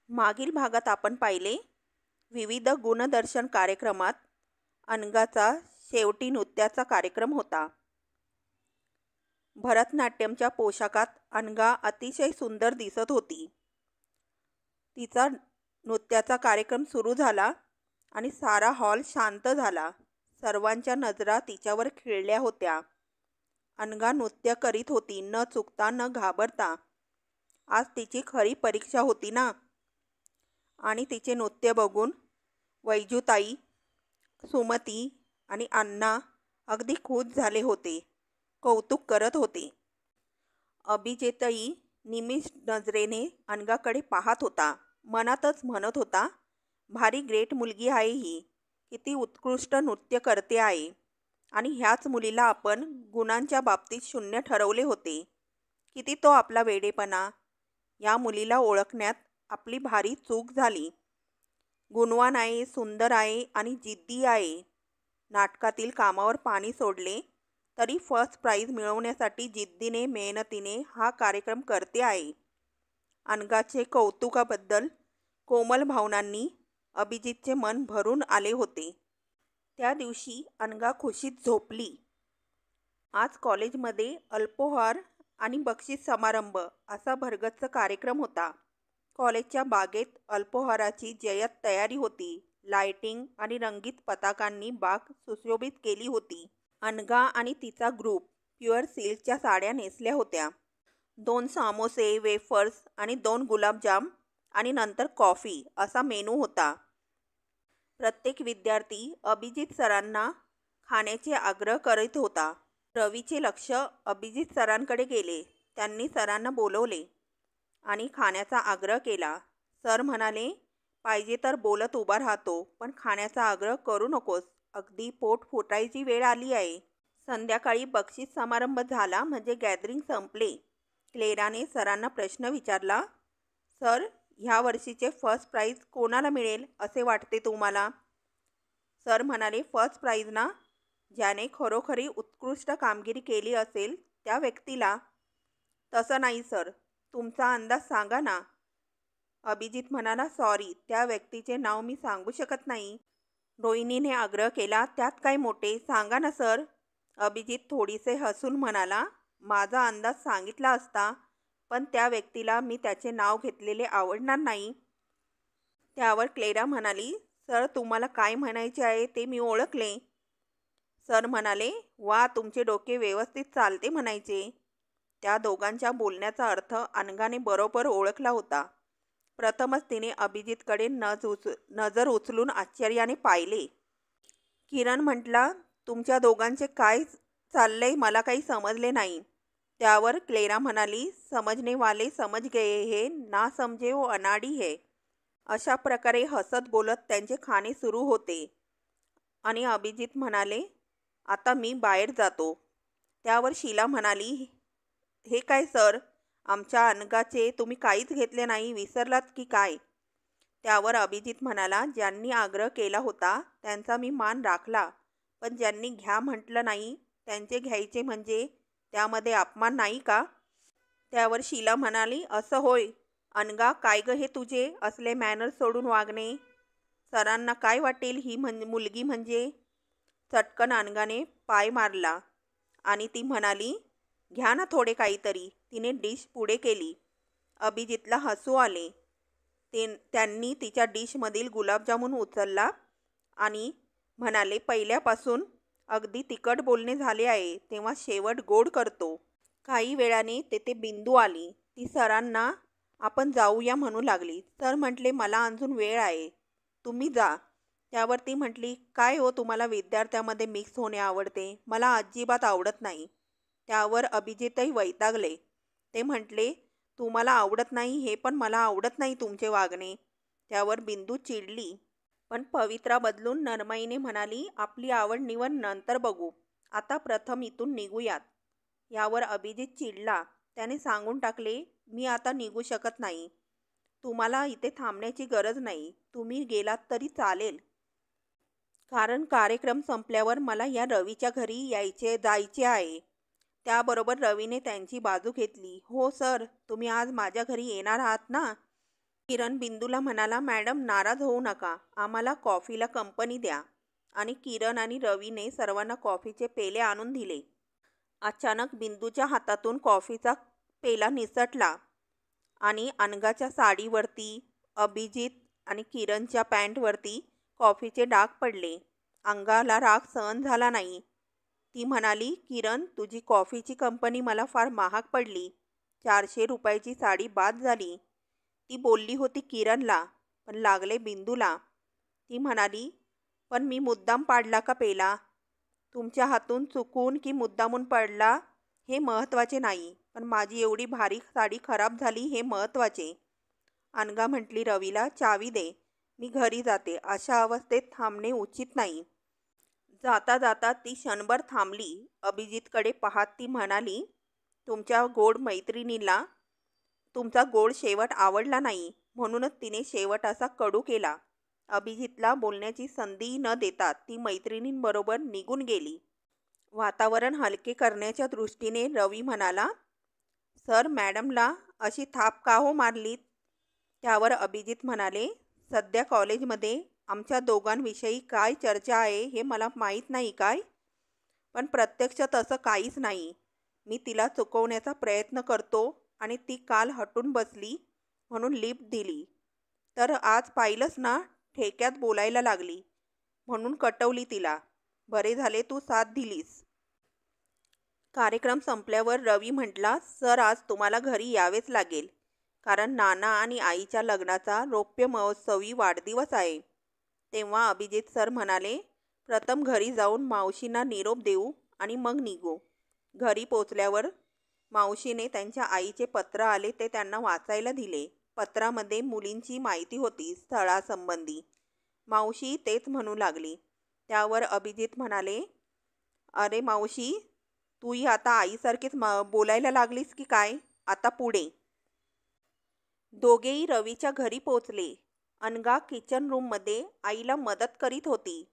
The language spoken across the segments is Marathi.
मागील भागात आपण पाहिले विविध गुणदर्शन कार्यक्रमात अनघाचा शेवटी नृत्याचा कार्यक्रम होता. भरतनाट्यमच्या पोशाखात अनघा अतिशय सुंदर दिसत होती. तिचा नृत्याचा कार्यक्रम सुरू झाला आणि सारा हॉल शांत झाला. सर्वांच्या नजरा तिच्यावर खिळल्या होत्या. अनघा नृत्य करीत होती, न चुकता न घाबरता. आज तिची खरी परीक्षा होती ना. आणि तिचे नृत्य बघून वैजूताई, सुमती आणि अण्णा अगदी खुश झाले होते, कौतुक करत होते. अभिजितही निमिष नजरेने अनघाकडे पाहत होता. मनातच म्हणत होता, भारी ग्रेट मुलगी आहे ही, किती उत्कृष्ट नृत्य करते आहे. आणि ह्याच मुलीला आपण गुणांच्या बाबतीत शून्य ठरवले होते. किती तो आपला वेडेपणा. या मुलीला ओळखण्यात आपली भारी चूक झाली. गुणवान आहे, सुंदर आहे आणि जिद्दी आहे. नाटकातील कामावर पाणी सोडले तरी फर्स्ट प्राइज मिळवण्यासाठी जिद्दीने मेहनतीने हा कार्यक्रम करते आहे. अनघाचे कौतुकाबद्दल कोमल भावनांनी अभिजितचे मन भरून आले होते. त्या दिवशी अनघा खुशीत झोपली. आज कॉलेजमध्ये अल्पोहार आणि बक्षीस समारंभ असा भरगच्च कार्यक्रम होता. कॉलेजच्या बागेत अल्पोहाराची जय्यत तयारी होती. लाइटिंग आणि रंगीत पताकांनी बाग सुशोभित केली होती. अनघा आणि तिचा ग्रुप प्युअर सिल्कच्या साड्या नेसल्या होत्या. 2 समोसे, वेफर्स आणि 2 गुलाबजाम आणि नंतर कॉफी असा मेनू होता. प्रत्येक विद्यार्थी अभिजित सरांना खाण्याचे आग्रह करीत होता. रवीचे लक्ष अभिजित सरांकडे गेले. त्यांनी सरांना बोलवले आणि खाण्याचा आग्रह केला. सर म्हणाले, पाहिजे तर बोलत उभा राहतो, पण खाण्याचा आग्रह करू नकोस. अगदी पोट फुटायची वेळ आली आहे. संध्याकाळी बक्षीस समारंभ झाला म्हणजे गॅदरिंग संपले. क्लेराने सरांना प्रश्न विचारला, सर, ह्या वर्षीचे फर्स्ट प्राइज कोणाला मिळेल असे वाटते तुम्हाला? सर म्हणाले, फर्स्ट प्राइज ना, ज्याने खरोखरी उत्कृष्ट कामगिरी केली असेल त्या व्यक्तीला. तसं नाही सर, तुमचा अंदाज सांगा ना. अभिजित म्हणाला, सॉरी, त्या व्यक्तीचे नाव मी सांगू शकत नाही. रोहिणीने आग्रह केला, त्यात काय मोठे, सांगा ना सर. अभिजित थोडीसे हसून म्हणाला, माझा अंदाज सांगितला असता, पण त्या व्यक्तीला मी त्याचे नाव घेतलेले आवडणार नाही. त्यावर क्लेरा म्हणाली, सर, तुम्हाला काय म्हणायचे आहे ते मी ओळखले. सर म्हणाले, वा, तुमचे डोके व्यवस्थित चालते म्हणायचे. त्या दोघांच्या बोलण्याचा अर्थ अनघाने बरोबर ओळखला होता. प्रथमच तिने अभिजितकडे नजर उचलून आश्चर्याने पाहिले. किरण म्हटला, तुमच्या दोघांचे काय चाललंय मला काही समजले नाही. त्यावर क्लेरा म्हणाली, समजने वाले समज गए है, ना समजे वो अनाड़ी है. अशा प्रकारे हसत बोलत त्यांचे खाणे सुरू होते. आणि अभिजित म्हणाले, आता मी बाहेर जातो. त्यावर शीला म्हणाली, हे काय सर, आमच्या अनघाचे तुम्ही काहीच घेतले नाही, विसरलात की काय? त्यावर अभिजित म्हणाला, ज्यांनी आग्रह केला होता त्यांचा मी मान राखला, पण ज्यांनी घ्या म्हटलं नाही त्यांचे घ्यायचे म्हणजे त्यामध्ये अपमान नाही का? त्यावर शीला म्हणाली, असं होय. अनघा, काय ग हे तुझे असले मॅनर सोडून वागणे? सरांना काय वाटेल ही मुलगी म्हणजे? चटकन अनघाने पाय मारला आणि ती म्हणाली, घ्या ना थोडे काहीतरी. तिने डिश पुढे केली. अभिजितला हसू आले. त्यांनी तिच्या डिशमधील गुलाबजामुन उचलला आणि म्हणाले, पहिल्यापासून अगदी तिखट बोलणे झाले आहे, तेव्हा शेवट गोड करतो. काही वेळाने तेथे बिंदू आली. ती सरांना आपण जाऊया म्हणू लागली. सर म्हटले, मला अजून वेळ आहे, तुम्ही जा. त्यावर ती म्हटली, काय हो, तुम्हाला विद्यार्थ्यांमध्ये मिक्स होणे आवडते, मला अजिबात आवडत नाही. त्यावर अभिजितही वैतागले. ते म्हटले, तुम्हाला आवडत नाही हे पण मला आवडत नाही तुमचे वागणे. त्यावर बिंदू चिडली, पण पवित्रा बदलून नरमाईने म्हणाली, आपली आवड निवड नंतर बघू, आता प्रथम इथून निघूयात. यावर अभिजित चिडला. त्याने सांगून टाकले, मी आता निघू शकत नाही. तुम्हाला इथे थांबण्याची गरज नाही, तुम्ही गेलात तरी चालेल. कारण कार्यक्रम संपल्यावर मला या रवीच्या घरी जायचे आहे. त्याबरोबर रवीने त्यांची बाजू घेतली. हो सर, तुम्ही आज माझ्या घरी येणार आहात ना? किरण बिंदूला म्हणाला, मॅडम नाराज होऊ नका, आम्हाला कॉफीला कंपनी द्या. आणि किरण आणि रवीने सर्वांना कॉफीचे पेले आणून दिले. अचानक बिंदूच्या हातातून कॉफीचा पेला निसटला आणि अनघाच्या साडीवरती, अभिजित आणि किरणच्या पॅन्टवरती कॉफीचे डाग पडले. अंगाला राग सहन झाला नाही. ती म्हणाली, किरण तुझी कॉफीची कंपनी मला फार महाग पडली. 400 रुपयाची साडी बाद झाली. ती बोलली होती किरणला, पण लागले बिंदूला. ती म्हणाली, पण मी मुद्दाम पाडला का पेला? तुमच्या हातून चुकून की मुद्दामून पडला हे महत्त्वाचे नाही, पण माझी एवढी भारी साडी खराब झाली हे महत्त्वाचे. अनघा म्हटली, रवीला चावी दे, मी घरी जाते. अशा अवस्थेत थांबणे उचित नाही. जाता जाता ती क्षणभर थांबली. अभिजितकडे पाहत ती म्हणाली, तुमच्या गोड मैत्रिणीला तुमचा गोड शेवट आवडला नाही, म्हणूनच तिने शेवट असा कडू केला. अभिजितला बोलण्याची संधी न देता ती मैत्रिणींबरोबर निघून गेली. वातावरण हलके करण्याच्या दृष्टीने रवी म्हणाला, सर मॅडमला अशी थाप का हो मारलीत? त्यावर अभिजित म्हणाले, सध्या कॉलेजमध्ये आमच्या दोघांविषयी काय चर्चा आहे हे मला माहीत नाही काय, पण प्रत्यक्ष तसं काहीच नाही. मी तिला चुकवण्याचा प्रयत्न करतो आणि ती काल हटून बसली म्हणून लिफ्ट दिली, तर आज पाहिलंच ना ठेक्यात बोलायला लागली, म्हणून कटवली तिला. बरे झाले तू साथ दिलीस. कार्यक्रम संपल्यावर रवी म्हटला, सर आज तुम्हाला घरी यावेच लागेल, कारण नाना आणि आईच्या लग्नाचा रौप्य महोत्सवी वाढदिवस आहे. तेव्हा अभिजित सर म्हणाले, प्रथम घरी जाऊन मावशींना निरोप देऊ आणि मग निघू. घरी पोचल्यावर मावशीने त्यांच्या आईचे पत्र आले ते त्यांना वाचायला दिले. पत्रामध्ये मुलींची माहिती होती स्थळासंबंधी. मावशी तेच म्हणू लागली. त्यावर अभिजित म्हणाले, अरे मावशी, तूही आता आईसारखीच बोलायला लागलीस की काय? आता पुढे. दोघेही रवीच्या घरी पोचले. अनघा किचन रूममध्ये आईला मदत करीत होती.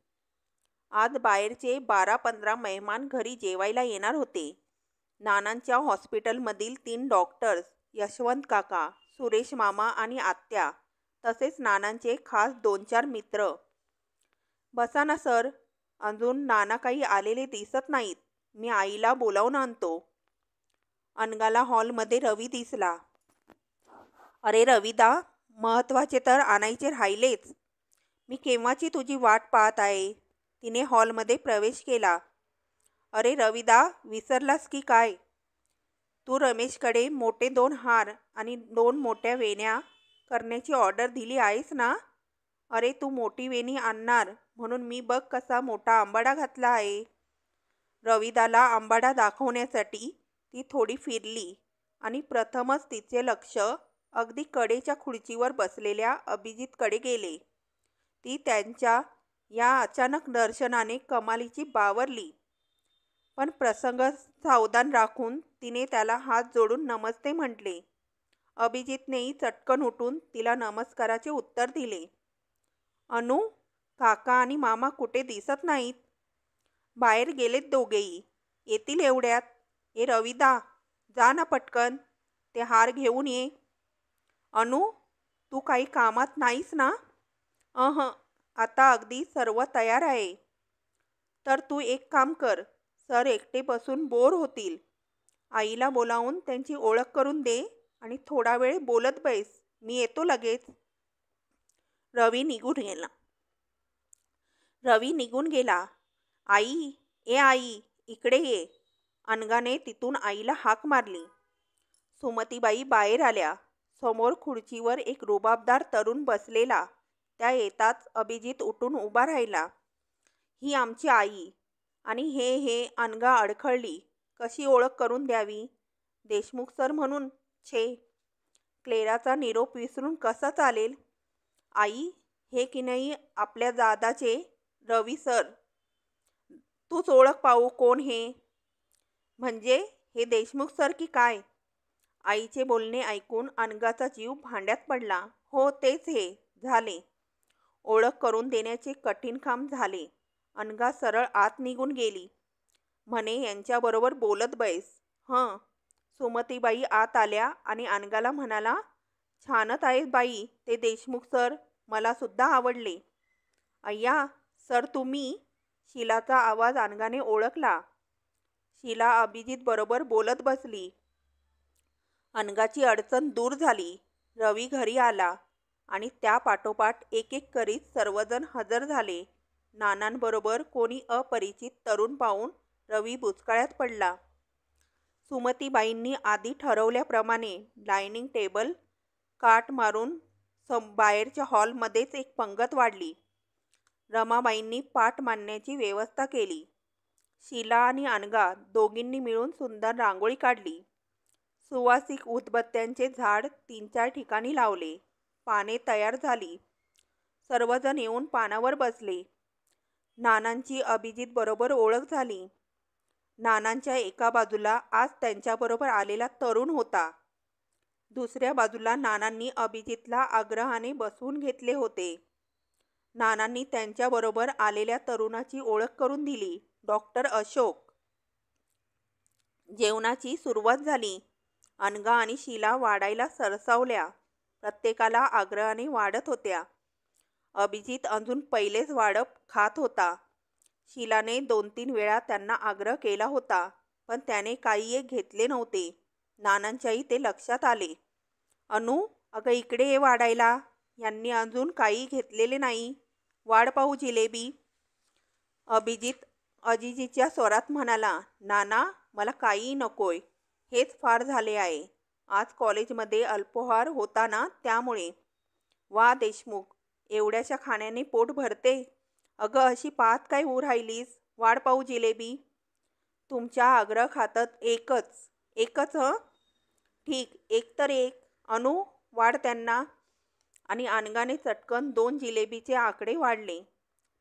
आज बाहेरचे 12-15 मेहमान घरी जेवायला येणार होते. नानांच्या हॉस्पिटलमधील 3 डॉक्टर्स, यशवंत काका, सुरेश मामा आणि आत्या, तसेच नानांचे खास 2-4 मित्र. बसा ना सर, अजून नाना काही आलेले दिसत नाहीत, मी आईला बोलावून आणतो. अनघाला हॉलमध्ये रवी दिसला. अरे रविदा, महत्त्वाचे तर आणायचे राहिलेच, मी केव्हाची तुझी वाट पाहत आहे. तिने हॉलमध्ये प्रवेश केला. अरे रविदा, विसरलास की काय? तू रमेशकडे मोठे 2 हार आणि 2 मोठ्या वेण्या करण्याची ऑर्डर दिली आहेस ना? अरे तू मोठी वेणी आणणार म्हणून मी बघ कसा मोठा आंबाडा घातला आहे. रविदाला आंबाडा दाखवण्यासाठी ती थोडी फिरली आणि प्रथमच तिचे लक्ष अगदी कडेच्या खुर्चीवर बसलेल्या अभिजितकडे गेले. ती त्यांच्या या अचानक दर्शनाने कमालीची बावरली, पण प्रसंग सावधान राखून तिने त्याला हात जोडून नमस्ते म्हटले. अभिजितनेही चटकन उठून तिला नमस्काराचे उत्तर दिले. अनु, काका आणि मामा कुठे दिसत नाहीत? बाहेर गेलेत दोघेही, येतील एवढ्यात. ए रविदा, जा ना पटकन, ते हार घेऊन ये. अनु, तू काही कामात नाहीस ना? आता अगदी सर्व तयार आहे. तर तू एक काम कर, सर एकटे बसून बोर होतील. आईला बोलावून त्यांची ओळख करून दे आणि थोडा वेळ बोलत बैस, मी येतो लगेच. रवी निघून गेला. आई, ए आई, इकडे ये. अनघाने तिथून आईला हाक मारली. सुमतीबाई बाहेर आल्या. समोर खुर्चीवर एक रुबाबदार तरुण बसलेला. त्या येताच अभिजित उठून उभा राहिला. ही आमची आई. आणि हे अनघा अडखळली. कशी ओळख करून द्यावी? देशमुख सर म्हणून? छे, क्लेराचा निरोप विसरून कसं चालेल? आई, हे की नाही आपल्या दादाचे रवी सर. तूच ओळख पाहू कोण हे. म्हणजे हे देशमुख सर की काय? आईचे बोलणे ऐकून अनघाचा जीव भांड्यात पडला. हो तेच हे. झाले. ओळख करून देण्याचे कठीण काम झाले. अनघा सरळ आत निघून गेली. म्हणे यांच्याबरोबर बोलत बैस. सुमतीबाई आत आल्या आणि अनघाला म्हणाला, छानच आहेत बाई ते देशमुख सर, मला सुद्धा आवडले. अय्या सर तुम्ही? शीलाचा आवाज अनघाने ओळखला. शीला अभिजित बरोबर बोलत बसली. अनघाची अडचण दूर झाली. रवी घरी आला आणि त्या पाठोपाठ एक एक करीत सर्वजण हजर झाले. नानांबरोबर कोणी अपरिचित तरुण पाहून रवी बुचकळ्यात पडला. सुमतीबाईंनी आधी ठरवल्याप्रमाणे डायनिंग टेबल काट मारून बाहेरच्या हॉलमध्येच एक पंगत वाढली. रमाबाईंनी पाट मांडण्याची व्यवस्था केली. शीला आणि अनघा दोघींनी मिळून सुंदर रांगोळी काढली. सुवासिक उदबत्त्यांचे झाड 3-4 ठिकाणी लावले. पाने तयार झाली. सर्वजण येऊन पानावर बसले. नानांची अभिजित बरोबर ओळख झाली. नानांच्या एका बाजूला आज त्यांच्याबरोबर आलेला तरुण होता. दुसऱ्या बाजूला नानांनी अभिजितला आग्रहाने बसवून घेतले होते. नानांनी त्यांच्याबरोबर आलेल्या तरुणाची ओळख करून दिली. डॉक्टर अशोक. जेवणाची सुरुवात झाली. अनघा आणि शीला वाढायला सरसावल्या. प्रत्येकाला आग्रहाने वाढत होत्या. अभिजित अजून पहिलेच वाढप खात होता. शीलाने 2-3 वेळा त्यांना आग्रह केला होता, पण त्याने काही एक घेतले नव्हते. नानांच्याही ते लक्षात आले. अनु, अगं इकडे ये वाढायला. यांनी अजून काही घेतलेले नाही. वाढ पाहू जिलेबी. अभिजित अजिजीच्या स्वरात म्हणाला. नाना, मला काहीही नकोय. हेच फार झाले आहे. आज कॉलेजमध्ये अल्पोहार होता ना, त्यामुळे. वा देशमुख, एवढ्याशा खाण्याने पोट भरते? अगं अशी पाहत काय राहिलीस? वाढ पाहू जिलेबी. तुमच्या आग्रह खातत एकच हं? ठीक, एक तर एक. अनु, वाढ त्यांना. आणि अनघाने चटकन 2 जिलेबीचे आकडे वाढले.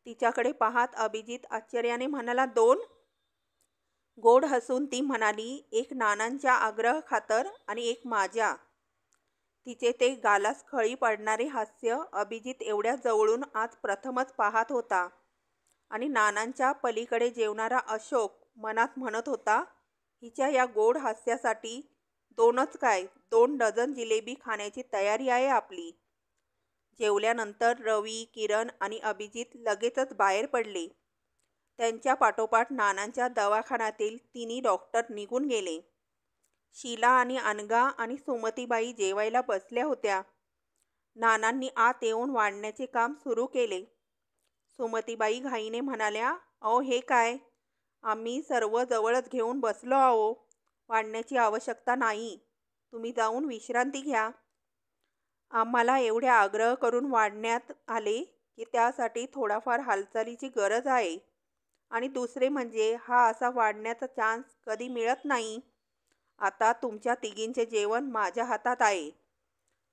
तिच्याकडे पाहत अभिजित आश्चर्याने म्हणाला, 2? गोड हसून ती म्हणाली, एक नानांच्या आग्रह खातर आणि एक माझ्या. तिचे ते गालास खळी पडणारे हास्य अभिजित एवढ्या जवळून आज प्रथमच पाहत होता. आणि नानांच्या पलीकडे जेवणारा अशोक मनात म्हणत होता, हिच्या या गोड हास्यासाठी 2च काय 2 डझन जिलेबी खाण्याची तयारी आहे आपली. जेवल्यानंतर रवी, किरण आणि अभिजित लगेचच बाहेर पडले. त्यांच्या पाठोपाठ नानांच्या दवाखान्यातील 3 डॉक्टर निघून गेले. शीला आणि अनघा आणि सुमतीबाई जेवायला बसल्या होत्या. नानांनी आत येऊन वाढण्याचे काम सुरू केले. सुमतीबाई घाईने म्हणाल्या, अहो हे काय? आम्ही सर्व जवळच घेऊन बसलो आहो. वाढण्याची आवश्यकता नाही. तुम्ही जाऊन विश्रांती घ्या. आम्हाला एवढे आग्रह करून वाढण्यात आले की त्यासाठी थोडाफार हालचालीची गरज आहे. आणि दुसरे म्हणजे हा असा वाढण्याचा चान्स कधी मिळत नाही. आता तुमच्या तिघींचे जेवण माझ्या हातात आहे.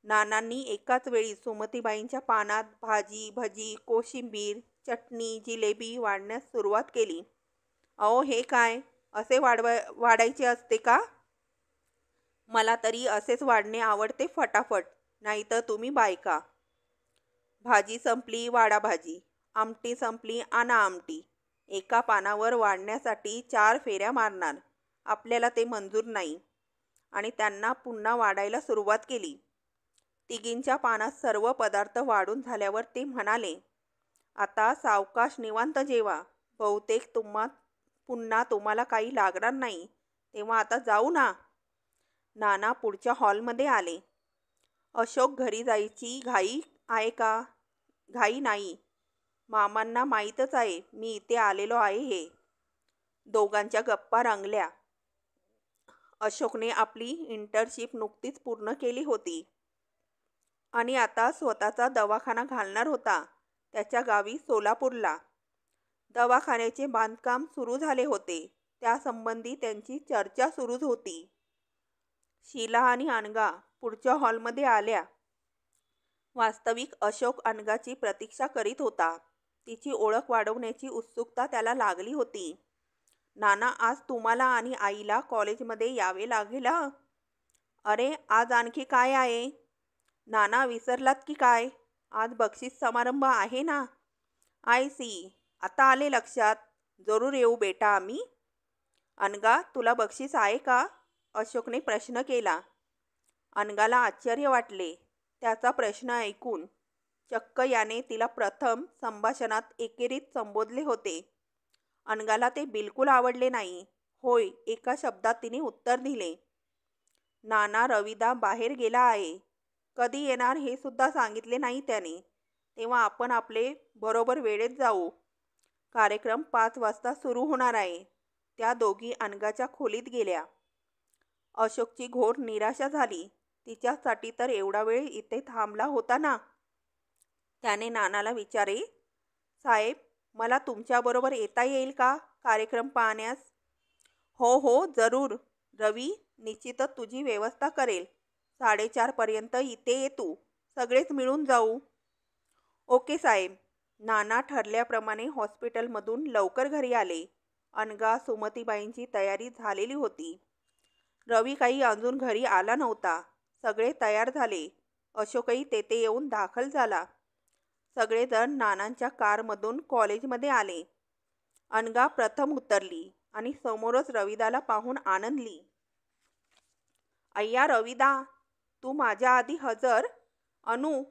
नानांनी एकाच वेळी सुमतीबाईंच्या पानात भाजी, भजी, कोशिंबीर, चटणी, जिलेबी वाढण्यास सुरुवात केली. अहो हे काय? असे वाढायचे असते का? मला तरी असेच वाढणे आवडते फटाफट. नाहीतर तुम्ही बायका. भाजी संपली, वाढा भाजी. आमटी संपली, आणा आमटी. एका पानावर वाढण्यासाठी 4 फेऱ्या मारणार. आपल्याला ते मंजूर नाही. आणि त्यांना पुन्हा वाढायला सुरुवात केली. तिघींच्या पानात सर्व पदार्थ वाढून झाल्यावर ते म्हणाले, आता सावकाश निवांत जेवा. बहुतेक पुन्हा तुम्हाला काही लागणार नाही. तेव्हा आता जाऊ ना. नाना पुढच्या हॉलमध्ये आले. अशोक, घरी जायची घाई आहे का? घाई नाही. मामांना माहीतच आहे मी इथे आलेलो आहे हे. दोघांच्या गप्पा रंगल्या. अशोकने आपली इंटर्नशिप नुकतीच पूर्ण केली होती आणि आता स्वतःचा दवाखाना घालणार होता त्याच्या गावी सोलापूरला. दवाखान्याचे बांधकाम सुरू झाले होते. त्यासंबंधी त्यांची चर्चा सुरू होती. शीला आणि अनघा पुढच्या हॉलमध्ये आल्या. वास्तविक अशोक अनघाची प्रतीक्षा करीत होता. तिची ओळख वाढवण्याची उत्सुकता त्याला लागली होती. नाना, आज तुम्हाला आणि आईला कॉलेजमध्ये यावे लागेल. अरे, आज आणखी काय आहे? नाना, विसरलात की काय? आज बक्षीस समारंभ आहे ना. आय सी, आता आले लक्षात. जरूर येऊ बेटा आम्ही. अनघा, तुला बक्षीस आहे का? अशोकने प्रश्न केला. अनघाला आश्चर्य वाटले. त्याचा प्रश्न ऐकून चक्क याने तिला प्रथम संभाषणात एकेरीत संबोधले होते. अनघाला ते बिलकुल आवडले नाही. होय, एका शब्दात तिने उत्तर दिले. नाना रविदा बाहेर गेला आहे. कधी येणार हे सुद्धा सांगितले नाही त्याने. तेव्हा आपण आपले बरोबर वेळेत जाऊ. कार्यक्रम 5 वाजता सुरू होणार आहे. त्या दोघी अनघाच्या खोलीत गेल्या. अशोकची घोर निराशा झाली. तिच्यासाठी तर एवढा वेळ इथे थांबला होता ना. त्याने नानाला विचारे, साहेब, मला तुमच्याबरोबर येता येईल का कार्यक्रम पाहण्यास? हो हो, जरूर. रवी निश्चितच तुझी व्यवस्था करेल. 4:30 पर्यंत इथे ये तू. सगळेच मिळून जाऊ. ओके साहेब. नाना ठरल्याप्रमाणे हॉस्पिटलमधून लवकर घरी आले. अनघा सुमतीबाईंची तयारी झालेली होती. रवी काही अजून घरी आला नव्हता. सगळे तयार झाले. अशोकही तेथे येऊन दाखल झाला. सगळेजण नानांच्या कारमधून कॉलेजमध्ये आले. अनघा प्रथम उतरली आणि समोरच रविदाला पाहून आनंदली. अय्या रविदा, तू माझ्या आधी हजर? अनु,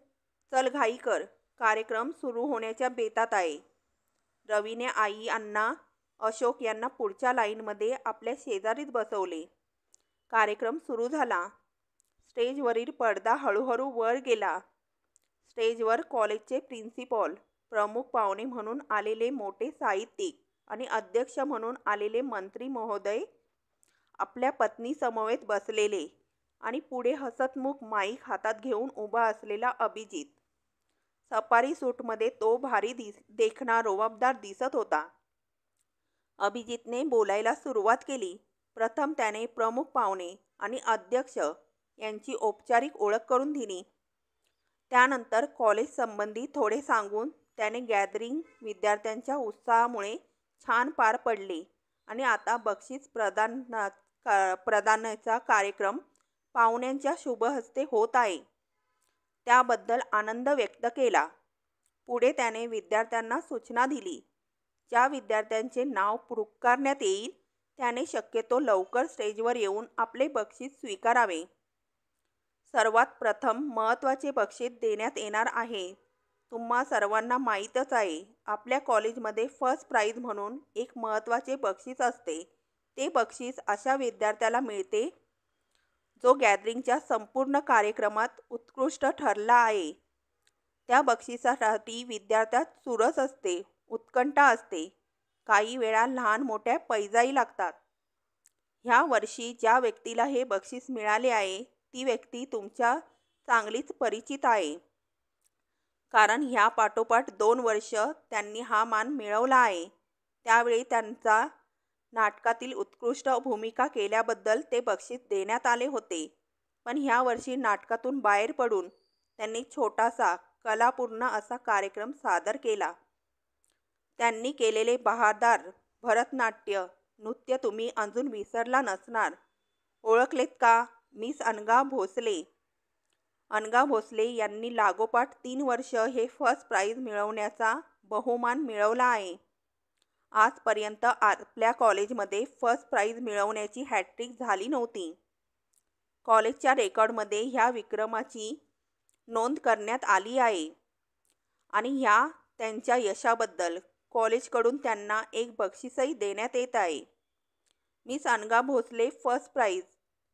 चल घाई कर. कार्यक्रम सुरू होण्याच्या बेतात आहे. रवीने आई, अण्णा, अशोक यांना पुढच्या लाईनमध्ये आपल्या शेजारीच बसवले. कार्यक्रम सुरू झाला. स्टेजवरील पडदा हळूहळू वर गेला. स्टेजवर कॉलेजचे प्रिन्सिपॉल, प्रमुख पाहुणे म्हणून आलेले मोठे साहित्यिक आणि अध्यक्ष म्हणून आलेले मंत्री महोदय आपल्या पत्नीसमवेत बसलेले आणि पुढे हसतमुख माईक हातात घेऊन उभा असलेला अभिजित. सफारी सूटमध्ये तो भारी देखणा रुबाबदार दिसत होता. अभिजितने बोलायला सुरुवात केली. प्रथम त्याने प्रमुख पाहुणे आणि अध्यक्ष यांची औपचारिक ओळख करून दिली. त्यानंतर कॉलेज संबंधी थोडे सांगून त्याने गॅदरिंग विद्यार्थ्यांच्या उत्साहामुळे छान पार पडले आणि आता बक्षीस प्रदानाचा कार्यक्रम पाहुण्यांच्या शुभहस्ते होत आहे, त्याबद्दल आनंद व्यक्त केला. पुढे त्याने विद्यार्थ्यांना सूचना दिली. ज्या विद्यार्थ्यांचे नाव पुकारण्यात येईल त्याने शक्यतो लवकर स्टेजवर येऊन आपले बक्षीस स्वीकारावे. सर्वात प्रथम महत्त्वाचे बक्षीस देण्यात येणार आहे. तुम्हा सर्वांना माहीतच आहे, आपल्या कॉलेजमध्ये फर्स्ट प्राइज म्हणून एक महत्त्वाचे बक्षीस असते. ते बक्षीस अशा विद्यार्थ्याला मिळते जो गॅदरिंगच्या संपूर्ण कार्यक्रमात उत्कृष्ट ठरला आहे. त्या बक्षिसासाठी विद्यार्थ्यात चुरस असते, उत्कंठा असते. काही वेळा लहान मोठ्या पैजाही लागतात. ह्या वर्षी ज्या व्यक्तीला हे बक्षीस मिळाले आहे ती व्यक्ती तुमच्या चांगलीच परिचित आहे, कारण ह्या पाठोपाठ 2 वर्ष त्यांनी हा मान मिळवला आहे. त्यावेळी त्यांचा नाटकातील उत्कृष्ट भूमिका केल्याबद्दल ते बक्षीस देण्यात आले होते. पण ह्या वर्षी नाटकातून बाहेर पडून त्यांनी छोटासा कलापूर्ण असा कार्यक्रम सादर केला. त्यांनी केलेले बहारदार भरतनाट्य नृत्य तुम्ही अजून विसरला नसणार. ओळखलेत का? मिस अनघा भोसले. अनघा भोसले यांनी लागोपाठ 3 वर्ष हे फर्स्ट प्राइज मिळवण्याचा बहुमान मिळवला आहे. आजपर्यंत आपल्या कॉलेजमध्ये फर्स्ट प्राइज मिळवण्याची हॅट्रिक झाली नव्हती. कॉलेजच्या रेकॉर्डमध्ये ह्या विक्रमाची नोंद करण्यात आली आहे आणि ह्या त्यांच्या यशाबद्दल कॉलेजकडून त्यांना एक बक्षीसही देण्यात येत आहे. Miss Anagha Bhosle first prize.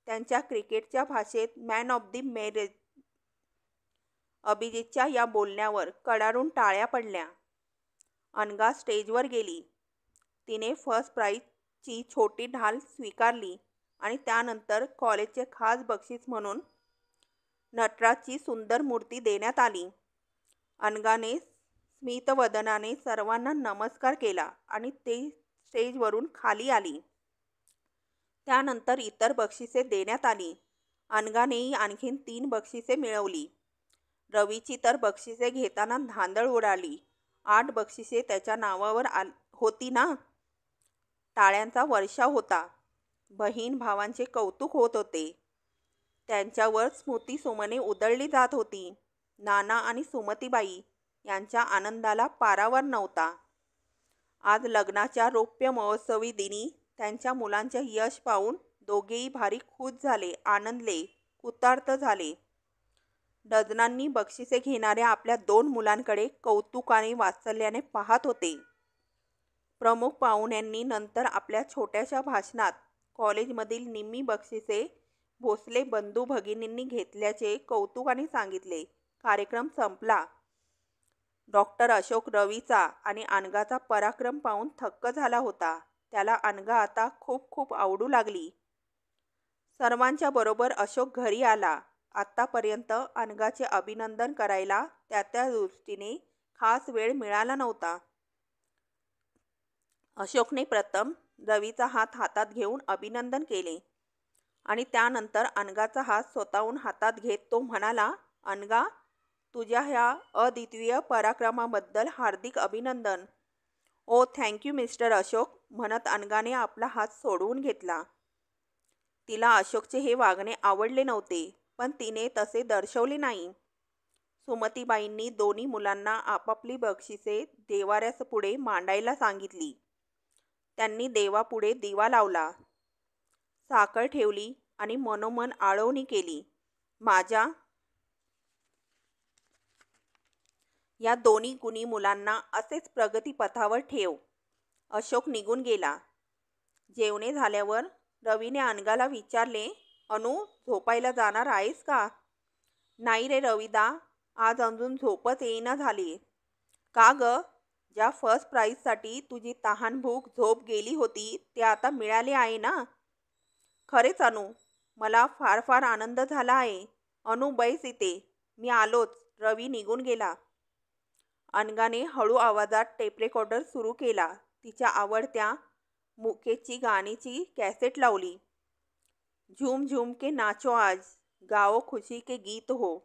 त्यांच्या क्रिकेटच्या भाषेत मॅन ऑफ द मॅरेज. अभिजितच्या या बोलण्यावर कडाडून टाळ्या पडल्या. अनघा स्टेजवर गेली. तिने फर्स्ट प्राइजची छोटी ढाल स्वीकारली आणि त्यानंतर कॉलेजचे खास बक्षीस म्हणून नटराजची सुंदर मूर्ती देण्यात आली. अनघाने स्मितवदनाने सर्वांना नमस्कार केला आणि ते स्टेजवरून खाली आली. त्यानंतर इतर बक्षिसे देण्यात आली. अनघानेही आणखीन 3 बक्षिसे मिळवली. रवीची तर बक्षिसे घेताना धांदळ उडाली. 8 बक्षिसे त्याच्या नावावर होती ना. टाळ्यांचा वर्षाव होता. बहीण भावांचे कौतुक होत होते. त्यांच्यावर स्मृतिसुमने उधळली जात होती. नाना आणि सुमतीबाई यांच्या आनंदाला पारावर नव्हता. आज लग्नाच्या रौप्य महोत्सवी दिनी त्यांच्या मुलांचे यश पाहून दोघेही भारी खुश झाले, आनंदले, कृतार्थ झाले. डझनांनी बक्षिसे घेणाऱ्या आपल्या 2 मुलांकडे कौतुकाने वात्सल्याने पाहत होते. प्रमुख पाहुण्यांनी नंतर आपल्या छोट्याशा भाषणात कॉलेजमधील निम्मी बक्षिसे भोसले बंधू भगिनींनी घेतल्याचे कौतुकाने सांगितले. कार्यक्रम संपला. डॉक्टर अशोक रवीचा आणि अनघाचा पराक्रम पाहून थक्क झाला होता. त्याला अनघा आता खूप खूप आवडू लागली. सर्वांच्या बरोबर अशोक घरी आला. आत्तापर्यंत अनघाचे अभिनंदन करायला त्या दृष्टीने खास वेळ मिळाला नव्हता. अशोकने प्रथम रवीचा हात हातात घेऊन अभिनंदन केले आणि त्यानंतर अनघाचा हात स्वतःहून हातात घेत तो म्हणाला, अनघा, तुझ्या ह्या अद्वितीय पराक्रमाबद्दल हार्दिक अभिनंदन. ओ थँक्यू मिस्टर अशोक, म्हणत अनघाने आपला हात सोडवून घेतला. तिला अशोकचे हे वागणे आवडले नव्हते, पण तिने तसे दर्शवले नाही. सुमतीबाईंनी दोन्ही मुलांना आपापली बक्षिसे देवाऱ्यापुढे मांडायला सांगितली. त्यांनी देवापुढे दिवा लावला, साखर ठेवली आणि मनोमन आळवणी केली. माझ्या या दोन्ही गुणी मुलांना असेच प्रगतीपथावर ठेव. अशोक निघून गेला. जेवणे झाल्यावर रवीने अनघाला विचारले, अनु, झोपायला जाणार आहेस का? नाही रे रविदा, आज अजून झोपच येईना झाली. का ग? ज्या फर्स्ट प्राईजसाठी तुझी तहानभूक झोप गेली होती ते आता मिळाले आहे ना? खरेच अनु, मला फार फार आनंद झाला आहे. अनु, बैस इथे, मी आलोच. रवी निघून गेला. अनघाने हळू आवाजात टेप रेकॉर्डर सुरू केला. तिच्या आवडत्या मुकेशची गाण्याची कॅसेट लावली. झूम झूम के नाचो आज, गाओ खुशी के गीत हो.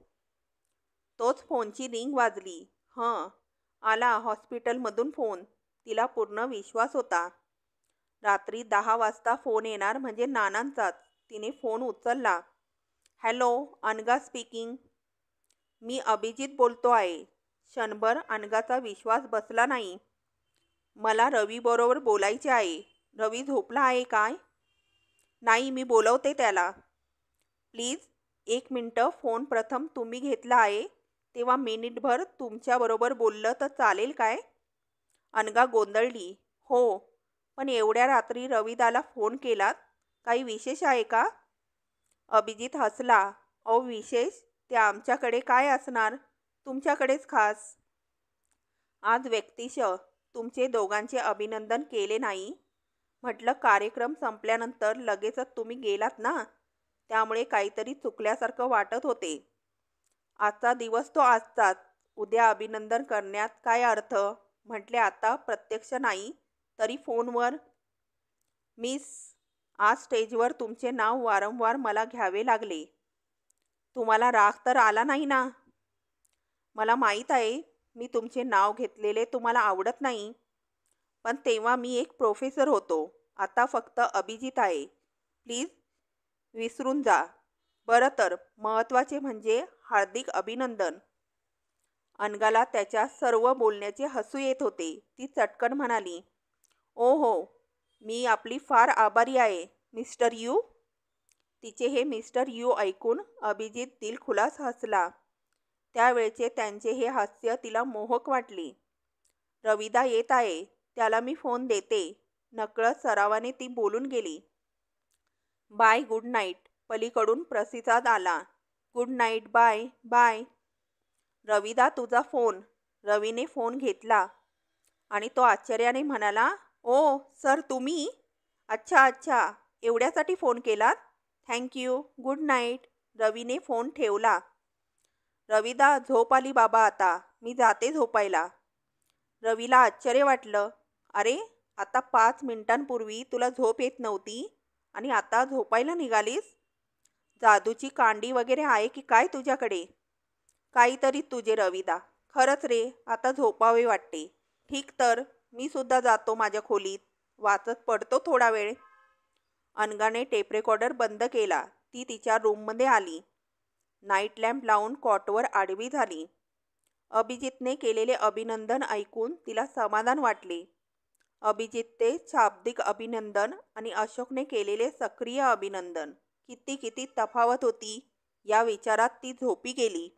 तोच फोनची रिंग वाजली. आला हॉस्पिटलमधून फोन. तिला पूर्ण विश्वास होता. रात्री 10 वाजता फोन येणार म्हणजे नानांचाच. तिने फोन उचलला. Hello, Anagha speaking. मी अभिजित बोलतो आहे. क्षणभर अनघाचा विश्वास बसला नाही. मला रवीबरोबर बोलायचे आहे. रवी झोपला आहे काय? नाही, मी बोलवते त्याला. प्लीज 1 मिनटं. फोन प्रथम तुम्ही घेतला आहे तेव्हा मिनिटभर तुमच्याबरोबर बोललं तर चालेल काय? अनघा गोंधळली. हो, पण एवढ्या रात्री रविदाला फोन केलात, काही विशेष आहे का? अभिजित हसला. विशेष? ते आमच्याकडे काय असणार, तुमच्याकडेच खास. आज व्यक्तिशः तुमचे दोघांचे अभिनंदन केले नाही. म्हटलं कार्यक्रम संपल्यानंतर लगेचच तुम्ही गेलात ना, त्यामुळे काहीतरी चुकल्यासारखं वाटत होते. आजचा दिवस तो आजचाच. उद्या अभिनंदन करण्यात काय अर्थ? म्हटले आता प्रत्यक्ष नाही तरी फोनवर. मिस, आज स्टेजवर तुमचे नाव वारंवार मला घ्यावे लागले. तुम्हाला राग तर आला नाही ना? मला माहीत आहे मी तुमचे नाव घेतलेले तुम्हाला आवडत नाही, पण तेव्हा मी एक प्रोफेसर होतो. आता फक्त अभिजित आहे. प्लीज विसरून जा. बरं, तर महत्त्वाचे म्हणजे हार्दिक अभिनंदन. अनघाला त्याच्या सर्व बोलण्याचे हसू येत होते. ती चटकन म्हणाली, ओ हो, मी आपली फार आभारी आहे मिस्टर यू. तिचे हे मिस्टर यू ऐकून अभिजित दिलखुलास हसला. त्यावेळचे त्यांचे हे हास्य तिला मोहक वाटले. रविदा येत आहे, त्याला मी फोन देते. नकळत सरावाने ती बोलून गेली. Bye, good night. पलीकडून प्रतिसाद आला. Good night, bye bye. रविदा, तुझा फोन. रवीने फोन घेतला आणि तो आश्चर्याने म्हणाला, ओ सर, तुम्ही? अच्छा, एवढ्यासाठी फोन केलात? Thank you, good night. रवीने फोन ठेवला. रविदा, झोप आली बाबा आता, मी जाते झोपायला. रवीला आश्चर्य वाटलं. अरे, आता 5 मिनिटांपूर्वी तुला झोप येत नव्हती आणि आता झोपायला निघालीस? जादूची कांडी वगैरे आहे की काय तुझ्याकडे? काहीतरी तुझे रविदा. खरंच रे, आता झोपावे वाटते. ठीक, तर मी सुद्धा जातो माझ्या खोलीत, वाचत पडतो थोडा वेळ. अनघाने टेप रेकॉर्डर बंद केला. ती तिच्या रूममध्ये आली. नाईट लॅम्प लावून कॉटवर आडवी झाली. अभिजितने केलेले अभिनंदन ऐकून तिला समाधान वाटले. अभिजितचे शाब्दिक अभिनंदन आणि अशोकने केलेले सक्रिय अभिनंदन, किती तफावत होती या विचारात ती झोपी गेली.